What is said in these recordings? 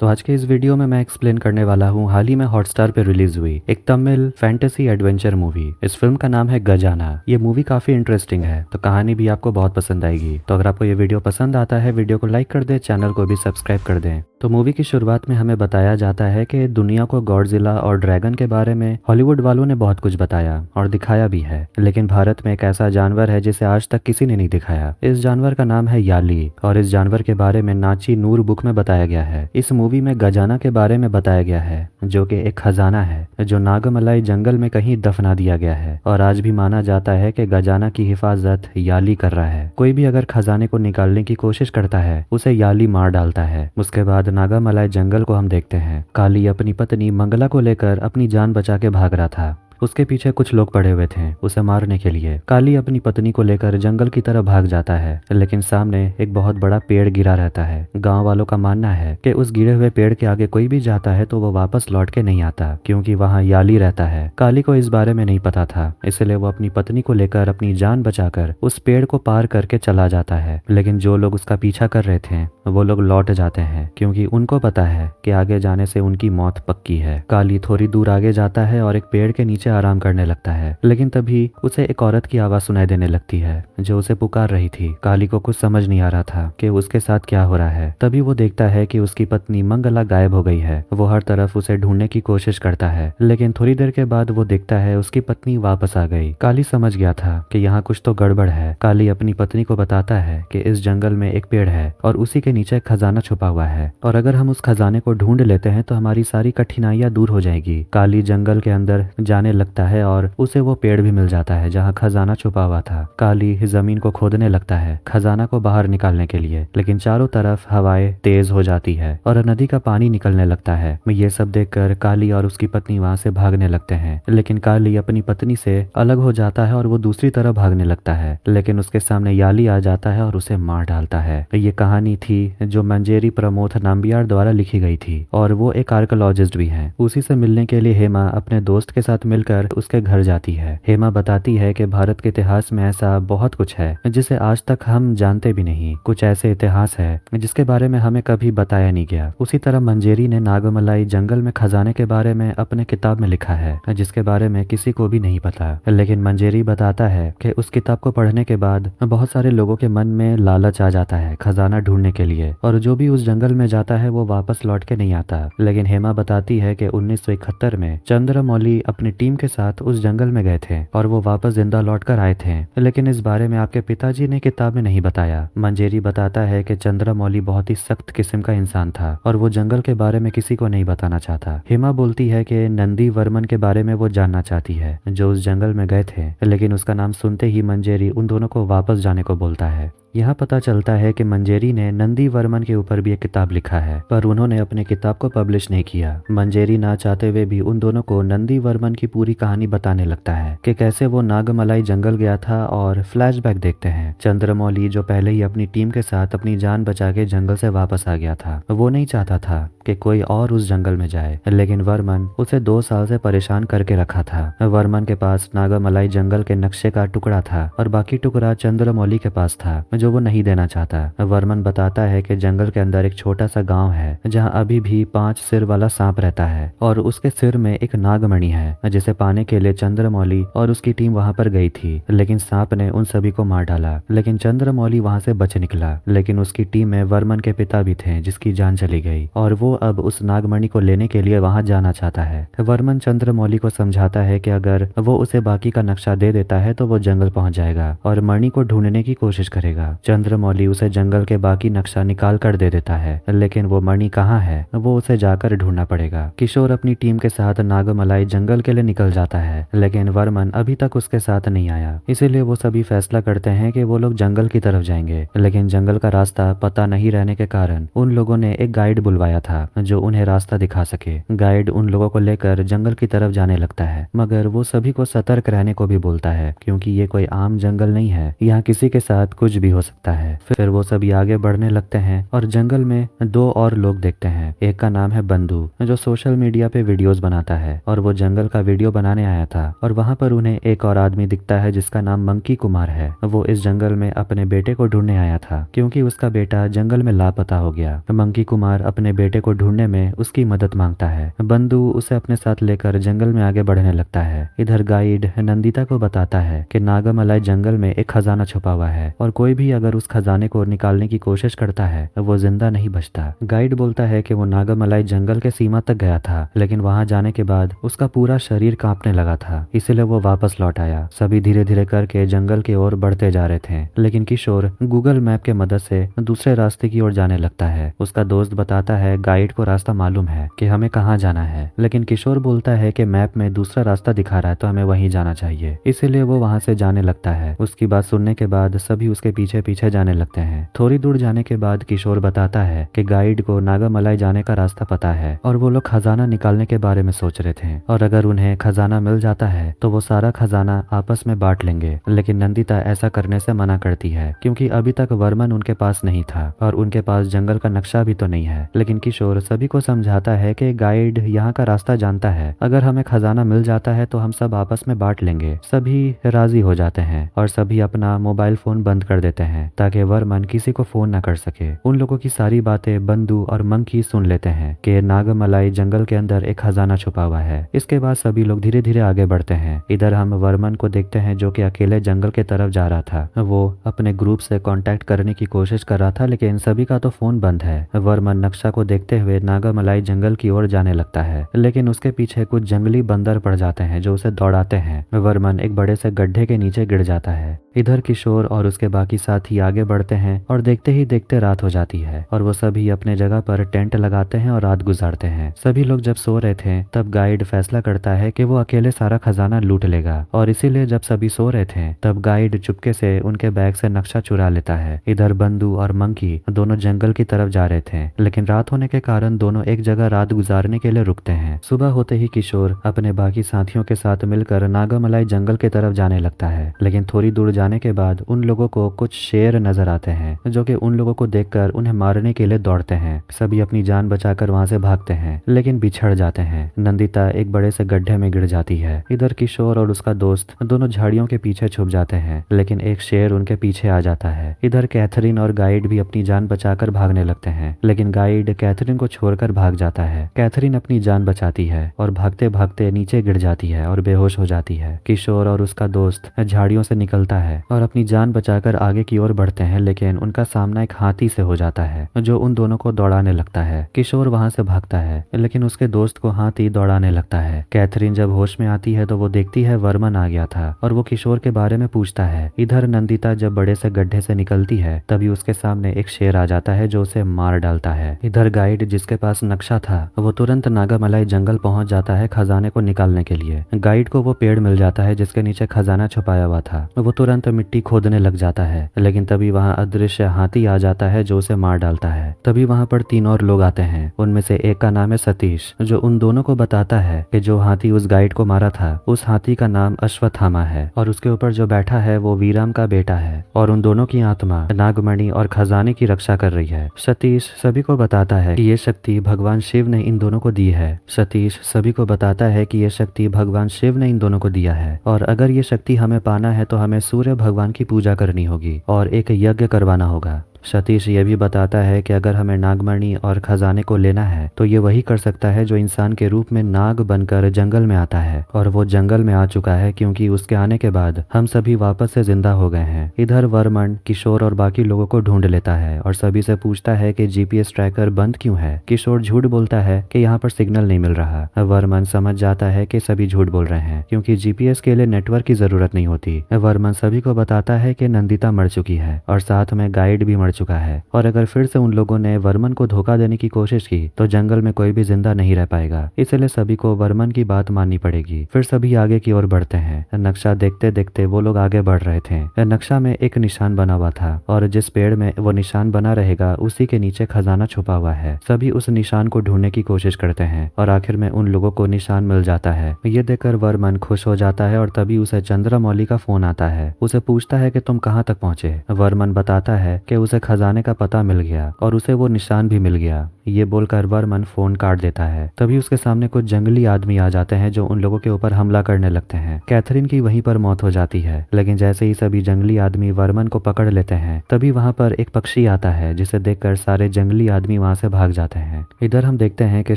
तो आज के इस वीडियो में मैं एक्सप्लेन करने वाला हूँ हाल ही में हॉटस्टार पे रिलीज हुई एक तमिल फैंटेसी एडवेंचर मूवी। इस फिल्म का नाम है गजाना। ये मूवी काफी इंटरेस्टिंग है, तो कहानी भी आपको बहुत पसंद आएगी। तो अगर आपको ये वीडियो पसंद आता है, वीडियो को लाइक कर दें, चैनल को भी सब्सक्राइब कर दें। तो मूवी की शुरुआत में हमें बताया जाता है कि दुनिया को गॉडजिला और ड्रैगन के बारे में हॉलीवुड वालों ने बहुत कुछ बताया और दिखाया भी है, लेकिन भारत में एक ऐसा जानवर है जिसे आज तक किसी ने नहीं दिखाया। इस जानवर का नाम है याली और इस जानवर के बारे में नाची नूर बुक में बताया गया है। इस मूवी में गजाना के बारे में बताया गया है, जो कि एक खजाना है जो नागमलाई जंगल में कहीं दफना दिया गया है और आज भी माना जाता है कि गजाना की हिफाजत याली कर रहा है। कोई भी अगर खजाने को निकालने की कोशिश करता है उसे याली मार डालता है। उसके बाद नागामलाई जंगल को हम देखते हैं। काली अपनी पत्नी मंगला को लेकर अपनी जान बचा के भाग रहा था। उसके पीछे कुछ लोग पड़े हुए थे उसे मारने के लिए। काली अपनी पत्नी को लेकर जंगल की तरफ भाग जाता है, लेकिन सामने एक बहुत बड़ा पेड़ गिरा रहता है। गांव वालों का मानना है कि उस गिरे हुए पेड़ के आगे कोई भी जाता है तो वो वापस लौट के नहीं आता, क्योंकि वहाँ याली रहता है। काली को इस बारे में नहीं पता था, इसलिए वो अपनी पत्नी को लेकर अपनी जान बचाकर उस पेड़ को पार करके चला जाता है। लेकिन जो लोग उसका पीछा कर रहे थे वो लोग लौट जाते हैं, क्योंकि उनको पता है कि आगे जाने से उनकी मौत पक्की है। काली थोड़ी दूर आगे जाता है और एक पेड़ के नीचे आराम करने लगता है, लेकिन तभी उसे एक औरत की आवाज सुनाई देने लगती है जो उसे पुकार रही थी। काली को कुछ समझ नहीं आ रहा था कि उसके साथ क्या हो रहा है। तभी वो देखता है कि उसकी पत्नी मंगला गायब हो गई है। वो हर तरफ उसे ढूंढने की कोशिश करता है, लेकिन थोड़ी देर के बाद वो देखता है उसकी पत्नी वापस आ गई। काली समझ गया था कि यहाँ कुछ तो गड़बड़ है। काली अपनी पत्नी को बताता है कि इस जंगल में एक पेड़ है और उसी के नीचे एक खजाना छुपा हुआ है, और अगर हम उस खजाने को ढूंढ लेते हैं तो हमारी सारी कठिनाइयां दूर हो जाएगी। काली जंगल के अंदर जाने लगता है और उसे वो पेड़ भी मिल जाता है जहाँ खजाना छुपा हुआ था। काली जमीन को खोदने लगता है खजाना को बाहर निकालने के लिए, लेकिन चारों तरफ हवाएं तेज हो जाती है और नदी का पानी निकलने लगता है। ये सब देखकर काली और उसकी पत्नी वहां से भागने लगते हैं, लेकिन काली अपनी पत्नी से अलग हो जाता है और वो दूसरी तरफ भागने लगता है, लेकिन उसके सामने याली आ जाता है और उसे मार डालता है। ये कहानी थी जो मंजेरी प्रमोद नाम्बियार द्वारा लिखी गई थी और वो एक आर्कोलॉजिस्ट भी हैं। उसी से मिलने के लिए हेमा अपने दोस्त के साथ मिलकर उसके घर जाती है। हेमा बताती है कि भारत के इतिहास में ऐसा बहुत कुछ है जिसे आज तक हम जानते भी नहीं। कुछ ऐसे इतिहास है जिसके बारे में हमें कभी बताया नहीं गया। उसी तरह मंजेरी ने नागमलाई जंगल में खजाने के बारे में अपने किताब में लिखा है, जिसके बारे में किसी को भी नहीं पता। लेकिन मंजेरी बताता है कि उस किताब को पढ़ने के बाद बहुत सारे लोगों के मन में लालच आ जाता है खजाना ढूंढने के लिए, और जो भी उस जंगल में जाता है वो वापस लौट के नहीं आता। लेकिन हेमा बताती है कि 1971 में चंद्रमौली अपनी टीम के साथ उस जंगल में गए थे और वो वापस जिंदा लौट कर आए थे, लेकिन इस बारे में आपके पिताजी ने किताब में नहीं बताया। मंजेरी बताता है कि चंद्रमौली बहुत ही सख्त किस्म का इंसान था और वो जंगल के बारे में किसी को नहीं बताना चाहता। हेमा बोलती है कि नंदी वर्मन के बारे में वो जानना चाहती है जो उस जंगल में गए थे, लेकिन उसका नाम सुनते ही मंजेरी उन दोनों को वापस जाने को बोलता है। यहाँ पता चलता है कि मंजेरी ने नंदी वर्मन के ऊपर भी एक किताब लिखा है, पर उन्होंने अपने किताब को पब्लिश नहीं किया। मंजेरी ना चाहते हुए भी उन दोनों को नंदी वर्मन की पूरी कहानी बताने लगता है कि कैसे वो नागमलाई जंगल गया था, और फ्लैशबैक देखते हैं। चंद्रमौली जो पहले ही अपनी टीम के साथ अपनी जान बचा के जंगल से वापस आ गया था, वो नहीं चाहता था कि कोई और उस जंगल में जाए, लेकिन वर्मन उसे 2 साल से परेशान करके रखा था। वर्मन के पास नागमलाई जंगल के नक्शे का टुकड़ा था और बाकी टुकड़ा चंद्रमौली के पास था जो वो नहीं देना चाहता। वर्मन बताता है कि जंगल के अंदर एक छोटा सा गांव है जहां अभी भी 5 सिर वाला सांप रहता है और उसके सिर में एक नागमणि है जिसे पाने के लिए चंद्रमौली और उसकी टीम वहां पर गई थी, लेकिन सांप ने उन सभी को मार डाला। लेकिन चंद्रमौली वहां से बच निकला, लेकिन उसकी टीम में वर्मन के पिता भी थे जिसकी जान चली गई और वो अब उस नागमणि को लेने के लिए वहां जाना चाहता है। वर्मन चंद्रमौली को समझाता है कि अगर वो उसे बाकी का नक्शा दे देता है तो वो जंगल पहुंच जाएगा और मणि को ढूंढने की कोशिश करेगा। चंद्रमौली उसे जंगल के बाकी नक्शा निकाल कर दे देता है, लेकिन वो मणि कहाँ है वो उसे जाकर ढूंढना पड़ेगा। किशोर अपनी टीम के साथ नागमलाई जंगल के लिए निकल जाता है, लेकिन वर्मन अभी तक उसके साथ नहीं आया, इसीलिए वो सभी फैसला करते हैं कि वो लोग जंगल की तरफ जाएंगे। लेकिन जंगल का रास्ता पता नहीं रहने के कारण उन लोगों ने एक गाइड बुलवाया था जो उन्हें रास्ता दिखा सके। गाइड उन लोगों को लेकर जंगल की तरफ जाने लगता है, मगर वो सभी को सतर्क रहने को भी बोलता है, क्योंकि ये कोई आम जंगल नहीं है, यहाँ किसी के साथ कुछ भी हो सकता है। फिर वो सभी आगे बढ़ने लगते हैं और जंगल में 2 और लोग देखते हैं। एक का नाम है बंधु जो सोशल मीडिया पे वीडियोस बनाता है और वो जंगल का वीडियो बनाने आया था, और वहाँ पर उन्हें एक और आदमी दिखता है जिसका नाम मंकी कुमार है। वो इस जंगल में अपने बेटे को ढूंढने आया था क्योंकि उसका बेटा जंगल में लापता हो गया। मंकी कुमार अपने बेटे को ढूंढने में उसकी मदद मांगता है। बंधु उसे अपने साथ लेकर जंगल में आगे बढ़ने लगता है। इधर गाइड नंदिता को बताता है कि नागामलाई जंगल में एक खजाना छुपा हुआ है और कोई भी अगर उस खजाने को निकालने की कोशिश करता है वो जिंदा नहीं बचता। गाइड बोलता है कि वो नागामलाई जंगल के सीमा तक गया था, लेकिन वहां जाने के बाद उसका पूरा शरीर कांपने लगा था, इसलिए वो वापस लौट आया। सभी धीरे धीरे करके जंगल की ओर बढ़ते जा रहे थे, लेकिन किशोर गूगल मैप के मदद से दूसरे रास्ते की ओर जाने लगता है। उसका दोस्त बताता है गाइड को रास्ता मालूम है कि हमें कहाँ जाना है, लेकिन किशोर बोलता है कि मैप में दूसरा रास्ता दिखा रहा है तो हमें वहीं जाना चाहिए, इसीलिए वो वहां से जाने लगता है। उसकी बात सुनने के बाद सभी उसके पीछे पीछे जाने लगते हैं। थोड़ी दूर जाने के बाद किशोर बताता है कि गाइड को नागामलाई जाने का रास्ता पता है और वो लोग खजाना निकालने के बारे में सोच रहे थे, और अगर उन्हें खजाना मिल जाता है तो वो सारा खजाना आपस में बांट लेंगे। लेकिन नंदिता ऐसा करने से मना करती है क्योंकि अभी तक वर्मन उनके पास नहीं था और उनके पास जंगल का नक्शा भी तो नहीं है। लेकिन किशोर सभी को समझाता है कि गाइड यहाँ का रास्ता जानता है, अगर हमें खजाना मिल जाता है तो हम सब आपस में बांट लेंगे। सभी राजी हो जाते हैं और सभी अपना मोबाइल फोन बंद कर देते हैं ताकि वर्मन किसी को फोन न कर सके। उन लोगों की सारी बातें बंधु और मंकी सुन लेते हैं कि नागामलाई जंगल के अंदर एक खजाना छुपा हुआ है। इसके बाद सभी लोग धीरे धीरे आगे बढ़ते हैं। इधर हम वर्मन को देखते हैं जो कि अकेले जंगल की तरफ जा रहा था। वो अपने ग्रुप से कांटेक्ट करने की कोशिश कर रहा था, लेकिन सभी का तो फोन बंद है। वर्मन नक्शा को देखते हुए नागामलाई जंगल की ओर जाने लगता है, लेकिन उसके पीछे कुछ जंगली बंदर पड़ जाते हैं जो उसे दौड़ाते हैं। वर्मन एक बड़े से गड्ढे के नीचे गिर जाता है। इधर किशोर और उसके बाकी साथी आगे बढ़ते हैं और देखते ही देखते रात हो जाती है और वो सभी अपने जगह पर टेंट लगाते हैं और रात गुजारते हैं। सभी लोग जब सो रहे थे तब गाइड फैसला करता है कि वो अकेले सारा खजाना लूट लेगा, और इसीलिए जब सभी सो रहे थे तब गाइड चुपके से उनके बैग से नक्शा चुरा लेता है। इधर बंधु और मंकी दोनों जंगल की तरफ जा रहे थे, लेकिन रात होने के कारण दोनों एक जगह रात गुजारने के लिए रुकते हैं। सुबह होते ही किशोर अपने बाकी साथियों के साथ मिलकर नागामलाई जंगल की तरफ जाने लगता है, लेकिन थोड़ी दूर जाने के बाद उन लोगों को कुछ शेर नजर आते हैं जो कि उन लोगों को देखकर उन्हें मारने के लिए दौड़ते हैं। सभी अपनी जान बचाकर वहां से भागते हैं, लेकिन बिछड़ जाते हैं। नंदिता एक बड़े से गड्ढे में गिर जाती है। इधर किशोर और उसका दोस्त दोनों झाड़ियों के पीछे छुप जाते हैं, लेकिन एक शेर उनके पीछे आ जाता है। इधर कैथरीन और गाइड भी अपनी जान बचाकर भागने लगते हैं, लेकिन गाइड कैथरीन को छोड़कर भाग जाता है। कैथरीन अपनी जान बचाती है और भागते भागते नीचे गिर जाती है और बेहोश हो जाती है। किशोर और उसका दोस्त झाड़ियों से निकलता है और अपनी जान बचाकर आगे की ओर बढ़ते हैं, लेकिन उनका सामना एक हाथी से हो जाता है जो उन दोनों को दौड़ाने लगता है। किशोर वहां से भागता है, लेकिन उसके दोस्त को हाथी दौड़ाने लगता है। कैथरीन जब होश में आती है तो वो देखती है वर्मन आ गया था और वो किशोर के बारे में पूछता है। इधर नंदिता जब बड़े से गड्ढे से निकलती है तभी उसके सामने एक शेर आ जाता है जो उसे मार डालता है। इधर गाइड जिसके पास नक्शा था वो तुरंत नागामलाई जंगल पहुंच जाता है खजाने को निकालने के लिए। गाइड को वो पेड़ मिल जाता है जिसके नीचे खजाना छुपाया हुआ था। वो तुरंत मिट्टी खोदने लग जाता है, लेकिन तभी वहां अदृश्य हाथी आ जाता है जो उसे मार डालता है। तभी वहां पर 3 और लोग आते हैं। उनमें से एक का नाम है सतीश, जो उन दोनों को बताता है कि जो हाथी उस गाइड को मारा था उस हाथी का नाम अश्वत्थामा है और उसके ऊपर जो बैठा है वो वीराम का बेटा है और उन दोनों की आत्मा नागमणि और खजाने की रक्षा कर रही है। सतीश सभी को बताता है कि ये शक्ति भगवान शिव ने इन दोनों को दी है। सतीश सभी को बताता है कि ये शक्ति भगवान शिव ने इन दोनों को दिया है और अगर ये शक्ति हमें पाना है तो हमें सूर्य भगवान की पूजा करनी होगी और एक यज्ञ करवाना होगा। सतीश ये भी बताता है कि अगर हमें नागमणि और खजाने को लेना है तो ये वही कर सकता है जो इंसान के रूप में नाग बनकर जंगल में आता है, और वो जंगल में आ चुका है क्योंकि उसके आने के बाद हम सभी वापस से जिंदा हो गए हैं। इधर वर्मन किशोर और बाकी लोगों को ढूंढ लेता है और सभी से पूछता है कि जीपीएस ट्रैकर बंद क्यों है। किशोर झूठ बोलता है कि यहाँ पर सिग्नल नहीं मिल रहा। वर्मन समझ जाता है कि सभी झूठ बोल रहे हैं क्योंकि जीपीएस के लिए नेटवर्क की जरूरत नहीं होती। वर्मन सभी को बताता है कि नंदिता मर चुकी है और साथ में गाइड भी मर चुका है, और अगर फिर से उन लोगों ने वर्मन को धोखा देने की कोशिश की तो जंगल में कोई भी जिंदा नहीं रह पाएगा, इसलिए सभी को वर्मन की बात माननी पड़ेगी। फिर सभी आगे की ओर बढ़ते हैं। नक्शा देखते देखते वो लोग आगे बढ़ रहे थे। नक्शा में एक निशान बना हुआ था और जिस पेड़ में वो निशान बना रहेगा उसी के नीचे खजाना छुपा हुआ है। सभी उस निशान को ढूंढने की कोशिश करते हैं और आखिर में उन लोगों को निशान मिल जाता है। ये देखकर वर्मन खुश हो जाता है और तभी उसे चंद्रमौली का फोन आता है। उसे पूछता है कि तुम कहाँ तक पहुंचे। वर्मन बताता है कि उसे खजाने का पता मिल गया और उसे वो निशान भी मिल गया। ये बोलकर वर्मन फोन काट देता है। तभी उसके सामने कुछ जंगली आदमी आ जाते हैं जो उन लोगों के ऊपर हमला करने लगते हैं। कैथरीन की वहीं पर मौत हो जाती है, लेकिन जैसे ही सभी जंगली आदमी वर्मन को पकड़ लेते हैं तभी वहां पर एक पक्षी आता है जिसे देखकर सारे जंगली आदमी वहां से भाग जाते हैं। इधर हम देखते हैं कि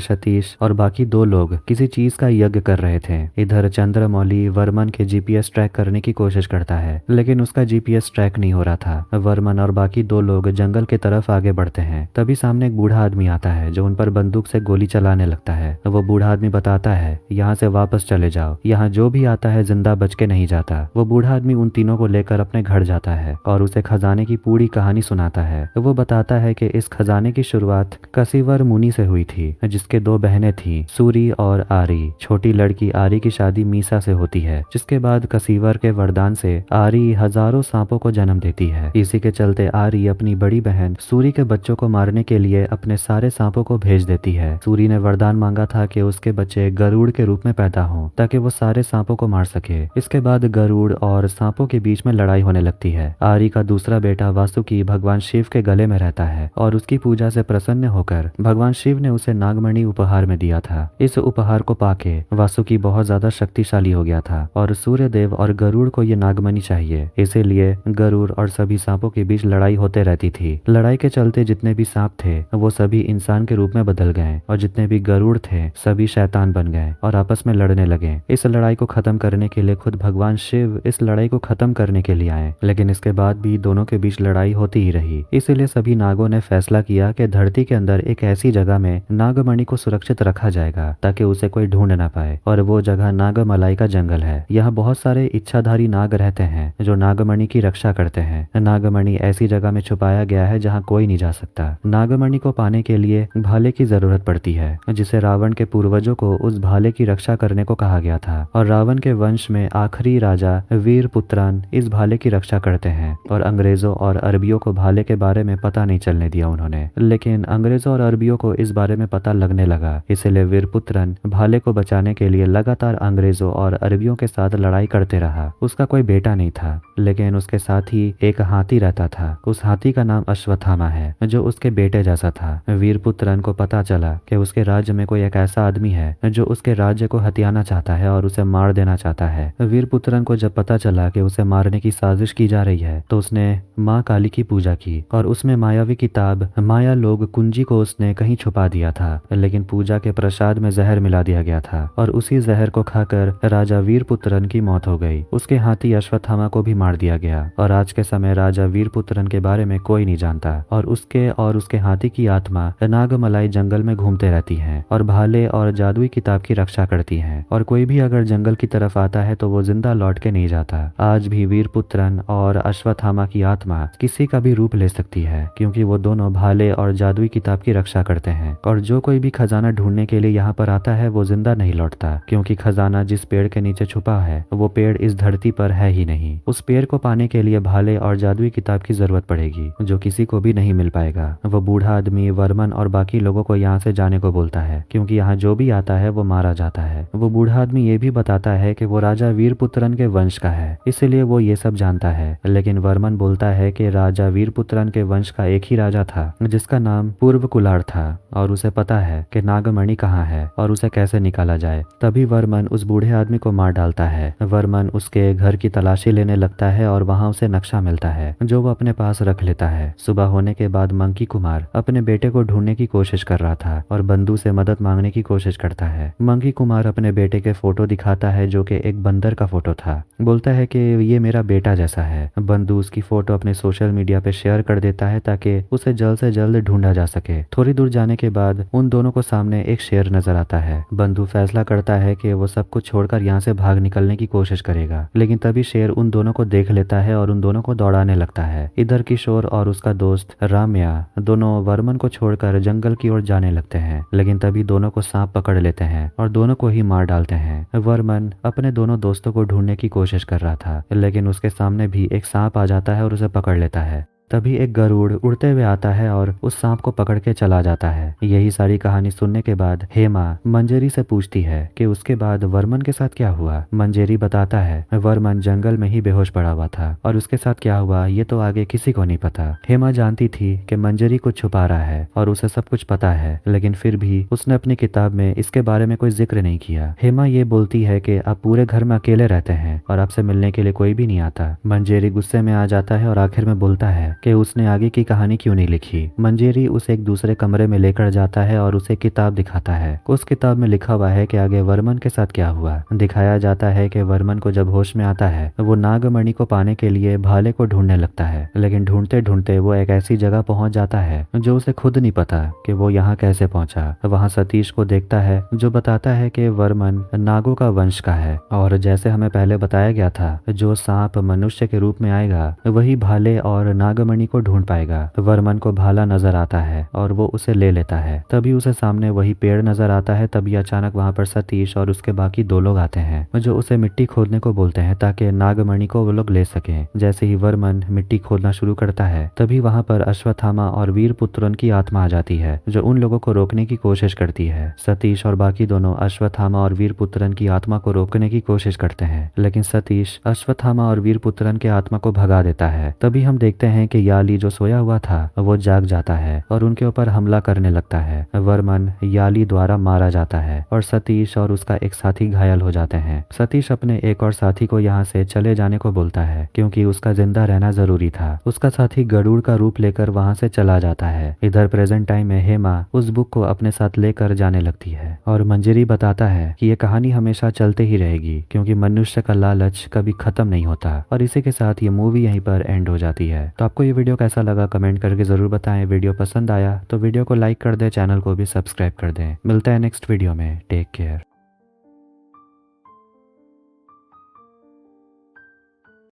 सतीश और बाकी दो लोग किसी चीज का यज्ञ कर रहे थे। इधर चंद्रमौली वर्मन के जीपीएस ट्रैक करने की कोशिश करता है, लेकिन उसका जीपीएस ट्रैक नहीं हो रहा था। वर्मन और बाकी दो लोग जंगल की तरफ आगे बढ़ते हैं। तभी सामने एक बूढ़ा आदमी आता है जो उन पर बंदूक से गोली चलाने लगता है। वो बूढ़ा आदमी बताता है यहाँ से वापस चले जाओ, यहाँ जो भी आता है जिंदा बच के नहीं जाता। वो बूढ़ा आदमी उन तीनों को लेकर अपने घर जाता है और उसे खजाने की पूरी कहानी सुनाता है। वो बताता है कि इस खजाने की शुरुआत कसीवर मुनि से हुई थी, जिसके दो बहनें थी, सूरी और आरी। छोटी लड़की आरी की शादी मीसा से होती है, जिसके बाद कसीवर के वरदान से आरी हजारों सांपों को जन्म देती है। इसी के चलते आरी अपनी बड़ी बहन सूरी के बच्चों को मारने के लिए अपने सारे सांपों को भेज देती है। सूरी ने वरदान मांगा था कि उसके बच्चे गरुड़ के रूप में पैदा हों ताकि वो सारे सांपों को मार सके। इसके बाद गरुड़ और सांपों के बीच में लड़ाई होने लगती है। आरी का दूसरा बेटा वासुकी भगवान शिव के गले में रहता है और उसकी पूजा से प्रसन्न होकर भगवान शिव ने उसे नागमणि उपहार में दिया था। इस उपहार को पाके वासुकी बहुत ज्यादा शक्तिशाली हो गया था और सूर्य देव और गरुड़ को ये नागमणि चाहिए। इसीलिए गरुड़ और सभी सांपों के बीच लड़ाई होते रहती थी। लड़ाई के चलते जितने भी सांप थे वो सभी इंसान के रूप में बदल गए और जितने भी गरुड़ थे सभी शैतान बन गए और आपस में लड़ने लगे। इस लड़ाई को खत्म करने के लिए खुद भगवान शिव इस लड़ाई को खत्म करने के लिए आए, लेकिन इसके बाद भी दोनों के बीच लड़ाई होती ही रही। इसीलिए सभी नागों ने फैसला किया कि धरती के अंदर एक ऐसी जगह में नागमणि को सुरक्षित रखा जाएगा ताकि उसे कोई ढूंढ ना पाए, और वो जगह नागमलाई का जंगल है। यहाँ बहुत सारे इच्छाधारी नाग रहते हैं जो नागमणि की रक्षा करते हैं। नागमणि ऐसी जगह में छुपाया गया है जहाँ कोई नहीं जा सकता। नागमणि को पाने के लिए भाले की जरूरत पड़ती है, जिसे रावण के पूर्वजों को उस भाले की रक्षा करने को कहा गया था, और रावण के वंश में आखिरी राजा वीरपुत्रन इस भाले की रक्षा करते हैं। और अंग्रेजों और अरबियों को भाले के बारे में पता नहीं चलने दिया उन्होंने, लेकिन अंग्रेजों और अरबियों को इस बारे में पता लगने लगा। इसलिए वीरपुत्रन भाले को बचाने के लिए लगातार अंग्रेजों और अरबियों के साथ लड़ाई करते रहा। उसका कोई बेटा नहीं था, लेकिन उसके साथ ही एक हाथी रहता था। उस हाथी का नाम अश्वत्थामा है जो उसके बेटे जैसा था। वीरपुत्रन को पता चला कि उसके राज्य में कोई एक ऐसा आदमी है जो उसके राज्य को हथियाना चाहता है और उसे मार देना चाहता है। वीरपुत्रन को जब पता चला कि उसे मारने की साजिश की जा रही है तो उसने माँ काली की पूजा की और उसमें मायावी किताब माया लोग कुंजी को उसने कहीं छुपा दिया था, लेकिन पूजा के प्रसाद में जहर मिला दिया गया था और उसी जहर को खाकर राजा वीरपुत्रन की मौत हो गई। उसके हाथी अश्वत्थामा को भी मार दिया गया और आज के समय राजा वीरपुत्रन के बारे में कोई नहीं जानता और उसके हाथी की आत्मा नागमलाई जंगल में घूमते रहती है और भाले और जादुई किताब की रक्षा करती है। और कोई भी अगर जंगल की तरफ आता है तो वो जिंदा लौट के नहीं जाता। आज भी वीरपुत्रन और अश्वत्थामा की आत्मा किसी का भी रूप ले सकती है, क्योंकि वो दोनों भाले और जादुई किताब की रक्षा करते हैं। और जो कोई भी खजाना ढूंढने के लिए यहाँ पर आता है वो जिंदा नहीं लौटता, क्योंकि खजाना जिस पेड़ के नीचे छुपा है वो पेड़ इस धरती पर है ही नहीं। उस पेड़ को पाने के लिए भाले और जादुई किताब की जरूरत पड़ेगी जो किसी को भी नहीं मिल पाएगा। वो बूढ़ा आदमी वर्मन और बाकी लोगों को यहाँ से जाने को बोलता है, क्योंकि यहाँ जो भी आता है वो मारा जाता है। वो बूढ़ा आदमी ये भी बताता है कि वो राजा वीरपुत्रन के वंश का है, इसलिए वो ये सब जानता है। लेकिन वर्मन बोलता है कि राजा वीरपुत्रन के वंश का एक ही राजा था जिसका नाम पूर्व कुलार था और उसे पता है कि नागमणि कहाँ है और उसे कैसे निकाला जाए। तभी वर्मन उस बूढ़े आदमी को मार डालता है। वर्मन उसके घर की तलाशी लेने लगता है और वहाँ उसे नक्शा मिलता है जो वो अपने पास रख लेता है। सुबह होने के बाद मंकी कुमार अपने बेटे को ढूंढने की कोशिश कर रहा था और बंधु से मदद मांगने की कोशिश करता है। मंकी कुमार अपने बेटे के फोटो दिखाता है जो कि एक बंदर का फोटो था। बोलता है कि ये मेरा बेटा जैसा है। बंधु उसकी फोटो अपने सोशल मीडिया पे शेयर कर देता है ताकि उसे जल्द से जल्द ढूंढा जा सके। थोड़ी दूर जाने के बाद उन दोनों को सामने एक शेर नजर आता है। बंधु फैसला करता है कि वो सब कुछ छोड़कर यहाँ से भाग निकलने की कोशिश करेगा, लेकिन तभी शेर उन दोनों को देख लेता है और उन दोनों को दौड़ाने लगता है। इधर किशोर और उसका दोस्त राम्या दोनों वर्मन को छोड़कर जंगल की ओर जाने लगते हैं, लेकिन तभी दोनों को सांप पकड़ लेते हैं और दोनों को ही मार डालते हैं। वर्मन अपने दोनों दोस्तों को ढूंढने की कोशिश कर रहा था, लेकिन उसके सामने भी एक सांप आ जाता है और उसे पकड़ लेता है। तभी एक गरुड़ उड़ते हुए आता है और उस सांप को पकड़ के चला जाता है। यही सारी कहानी सुनने के बाद हेमा मंजेरी से पूछती है कि उसके बाद वर्मन के साथ क्या हुआ। मंजेरी बताता है वर्मन जंगल में ही बेहोश पड़ा हुआ था और उसके साथ क्या हुआ ये तो आगे किसी को नहीं पता। हेमा जानती थी कि मंजेरी कुछ छुपा रहा है और उसे सब कुछ पता है, लेकिन फिर भी उसने अपनी किताब में इसके बारे में कोई जिक्र नहीं किया। हेमा ये बोलती है कि आप पूरे घर में अकेले रहते हैं और आपसे मिलने के लिए कोई भी नहीं आता। मंजेरी गुस्से में आ जाता है और आखिर में बोलता है कि उसने आगे की कहानी क्यों नहीं लिखी। मंजेरी उसे एक दूसरे कमरे में लेकर जाता है और उसे किताब दिखाता है। उस किताब में लिखा हुआ है कि आगे वर्मन के साथ क्या हुआ। दिखाया जाता है कि वर्मन को जब होश में आता है वो नागमणि को पाने के लिए भाले को ढूंढने लगता है, लेकिन ढूंढते ढूंढते वो एक ऐसी जगह पहुंच जाता है जो उसे खुद नहीं पता कि वो यहाँ कैसे पहुंचा। वहाँ सतीश को देखता है जो बताता है कि वर्मन नागों का वंश का है और जैसे हमें पहले बताया गया था जो सांप मनुष्य के रूप में आएगा वही भाले और नागमणि को ढूंढ पाएगा। वर्मन को भाला नजर आता है और वो उसे ले लेता है। तभी उसे सामने वही पेड़ नजर आता है। तभी अचानक वहाँ पर सतीश और उसके बाकी 2 लोग आते हैं जो उसे मिट्टी खोदने को बोलते हैं ताकि नागमणि को वो लोग ले सकें। जैसे ही वर्मन मिट्टी खोदना शुरू करता है तभी वहाँ पर अश्वत्थामा और वीरपुत्रन की आत्मा आ जाती है जो उन लोगों को रोकने की कोशिश करती है। सतीश और बाकी दोनों अश्वत्थामा और वीरपुत्रन की आत्मा को रोकने की कोशिश करते हैं, लेकिन सतीश अश्वत्थामा और वीरपुत्रन के आत्मा को भगा देता है। तभी हम देखते हैं कि याली जो सोया हुआ था वो जाग जाता है और उनके ऊपर हमला करने लगता है। वर्मन याली द्वारा मारा जाता है और सतीश और उसका एक साथी घायल हो जाते हैं। सतीश अपने एक और साथी को यहाँ से चले जाने को बोलता है क्योंकि उसका जिंदा रहना जरूरी था। उसका साथी गरुड़ का रूप लेकर वहाँ से चला जाता है। इधर प्रेजेंट टाइम में हेमा उस बुक को अपने साथ लेकर जाने लगती है और मंजरी बताता है कि ये कहानी हमेशा चलते ही रहेगी क्योंकि मनुष्य का लालच कभी खत्म नहीं होता। और इसी के साथ ये मूवी यहीं पर एंड हो जाती है। तो आपको ये वीडियो कैसा लगा कमेंट करके जरूर बताएं। वीडियो पसंद आया तो वीडियो को लाइक कर दें, चैनल को भी सब्सक्राइब कर दें। मिलता है नेक्स्ट वीडियो में। Take care.